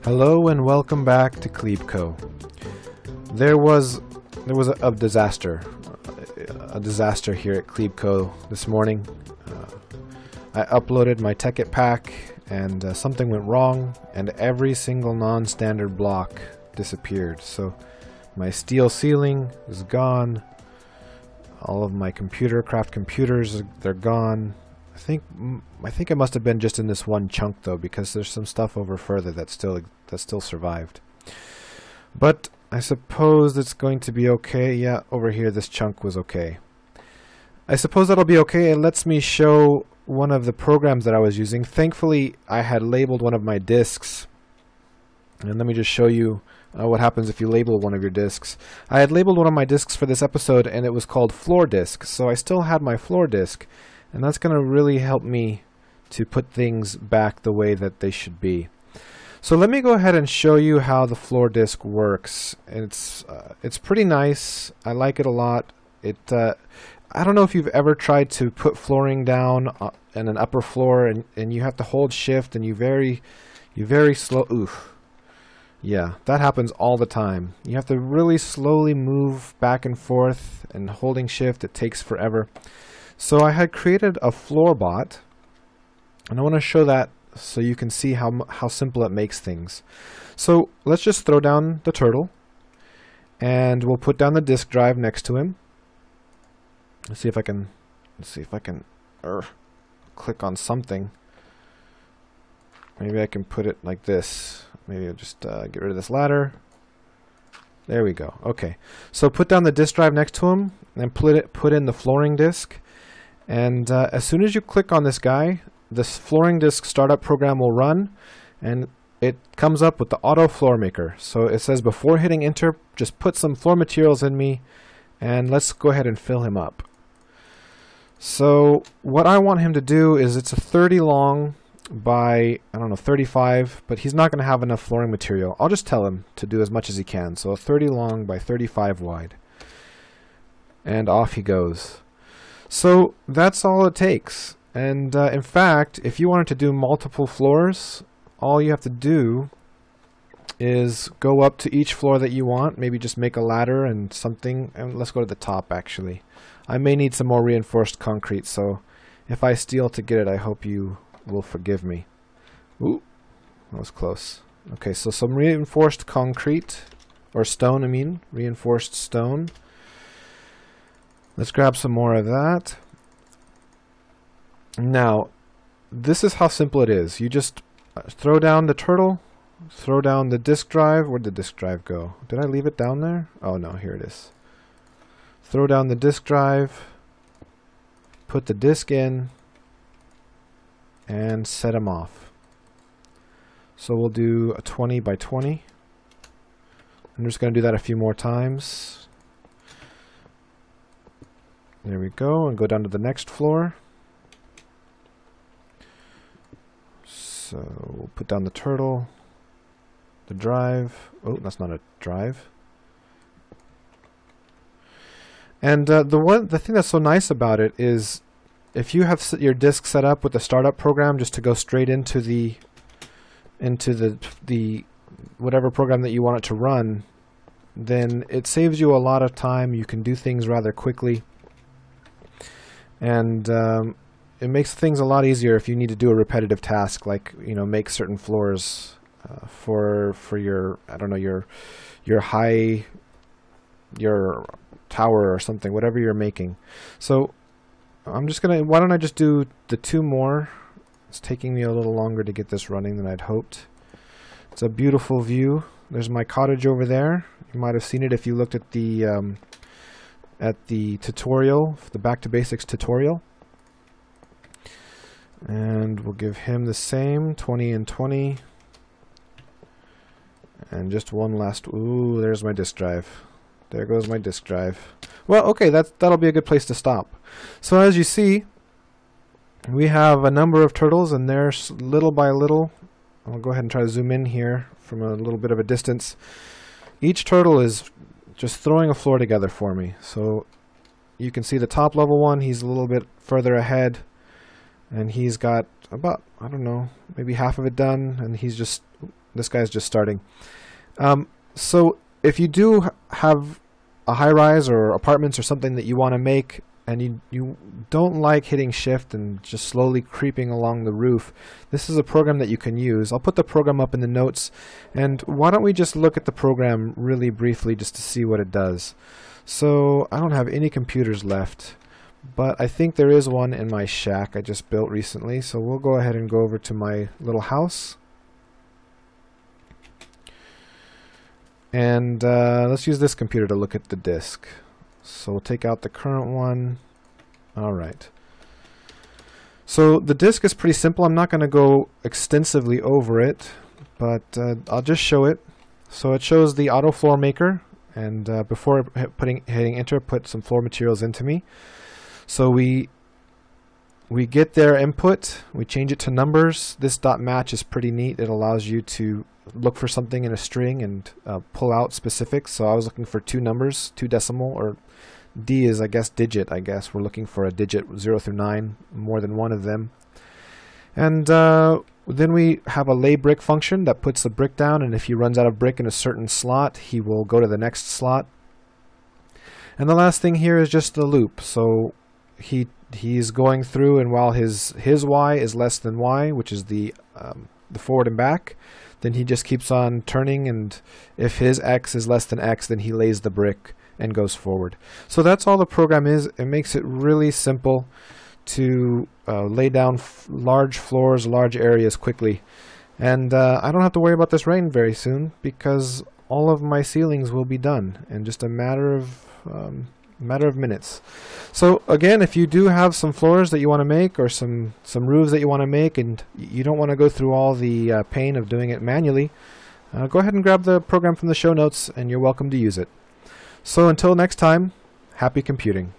Hello and welcome back to KleebCo. There was a disaster here at KleebCo this morning. I uploaded my tekkit pack and something went wrong and every single non-standard block disappeared. So my steel ceiling is gone. All of my craft computers, they're gone. I think it must have been just in this one chunk though, because there's some stuff over further that still survived. But I suppose it's going to be okay. Yeah, over here this chunk was okay. I suppose that'll be okay. It lets me show one of the programs that I was using. Thankfully, I had labeled one of my disks. And let me just show you what happens if you label one of your disks. I had labeled one of my disks for this episode and it was called floor disk. So I still had my floor disk. And that's going to really help me to put things back the way that they should be. So let me go ahead and show you how the floor disk works. It's pretty nice. I like it a lot. I don't know if you've ever tried to put flooring down in an upper floor and you have to hold shift and you very slow. Oof. Yeah, that happens all the time. You have to really slowly move back and forth, and holding shift, it takes forever. So I had created a floor bot, and I want to show that so you can see how simple it makes things. So let's just throw down the turtle, and we'll put down the disk drive next to him. Let's see if I can click on something. Maybe I can put it like this. Maybe I'll just get rid of this ladder. There we go. Okay. So put down the disk drive next to him, and put in the flooring disk. And as soon as you click on this guy, this flooring disk startup program will run, and it comes up with the auto floor maker. So it says before hitting enter, just put some floor materials in me, and let's go ahead and fill him up. So what I want him to do is, it's a 30 long by, I don't know, 35, but he's not going to have enough flooring material. I'll just tell him to do as much as he can. So a 30 long by 35 wide. And off he goes. So that's all it takes. And in fact, if you wanted to do multiple floors, all you have to do is go up to each floor that you want. Maybe just make a ladder and something. And let's go to the top actually. I may need some more reinforced concrete, so if I steal to get it, I hope you will forgive me. Ooh, that was close. Okay, so some reinforced concrete, or stone, reinforced stone. Let's grab some more of that. Now, this is how simple it is. You just throw down the turtle, throw down the disk drive. Where'd the disk drive go? Did I leave it down there? Oh no, here it is. Throw down the disk drive, put the disk in, and set them off. So we'll do a 20 by 20. I'm just going to do that a few more times. There we go, and go down to the next floor. So we'll put down the turtle, the drive. Oh, that's not a drive. And the thing that's so nice about it is, if you have your disk set up with the startup program just to go straight into the whatever program that you want it to run, then it saves you a lot of time. You can do things rather quickly, and it makes things a lot easier if you need to do a repetitive task, like make certain floors for your, I don't know, your tower or something, whatever you're making. So I'm just gonna, why don't I just do the two more? It's taking me a little longer to get this running than I'd hoped. It's a beautiful view. There's my cottage over there. You might have seen it if you looked at the tutorial, the Back to Basics tutorial. And we'll give him the same 20 and 20. And just one last, ooh, there's my disk drive. There goes my disk drive. Well, okay, that'll be a good place to stop. So as you see, we have a number of turtles, and they're little by little. I'll go ahead and try to zoom in here from a little bit of a distance. Each turtle is just throwing a floor together for me. So you can see the top level one, he's a little bit further ahead, and he's got about, I don't know, maybe half of it done, and he's just this guy's just starting. So if you do have a high-rise or apartments or something that you want to make, and you don't like hitting shift and just slowly creeping along the roof, this is a program that you can use. I'll put the program up in the notes, and why don't we just look at the program really briefly just to see what it does. So I don't have any computers left, but I think there is one in my shack I just built recently, so we'll go ahead and go over to my little house. And let's use this computer to look at the disk. So we'll take out the current one. Alright. So the disk is pretty simple. I'm not going to go extensively over it, but I'll just show it. So it shows the auto floor maker, and before hitting enter, put some floor materials into me. So we get their input, we change it to numbers. This dot match is pretty neat. It allows you to look for something in a string and pull out specifics. So I was looking for 2 numbers, 2 decimal, or D is, I guess, digit. I guess we're looking for a digit 0 through 9, more than one of them. And then we have a lay brick function that puts the brick down, and if he runs out of brick in a certain slot, he will go to the next slot. And the last thing here is just the loop. So he's going through, and while his y is less than y, which is the forward and back, then he just keeps on turning, and if his x is less than x, then he lays the brick and goes forward. So that's all the program is. It makes it really simple to lay down large floors, large areas quickly. And I don't have to worry about this rain very soon, because all of my ceilings will be done in just a matter of minutes. So again, if you do have some floors that you want to make, or some roofs that you want to make, and you don't want to go through all the pain of doing it manually, go ahead and grab the program from the show notes, and you're welcome to use it. So until next time, happy computing.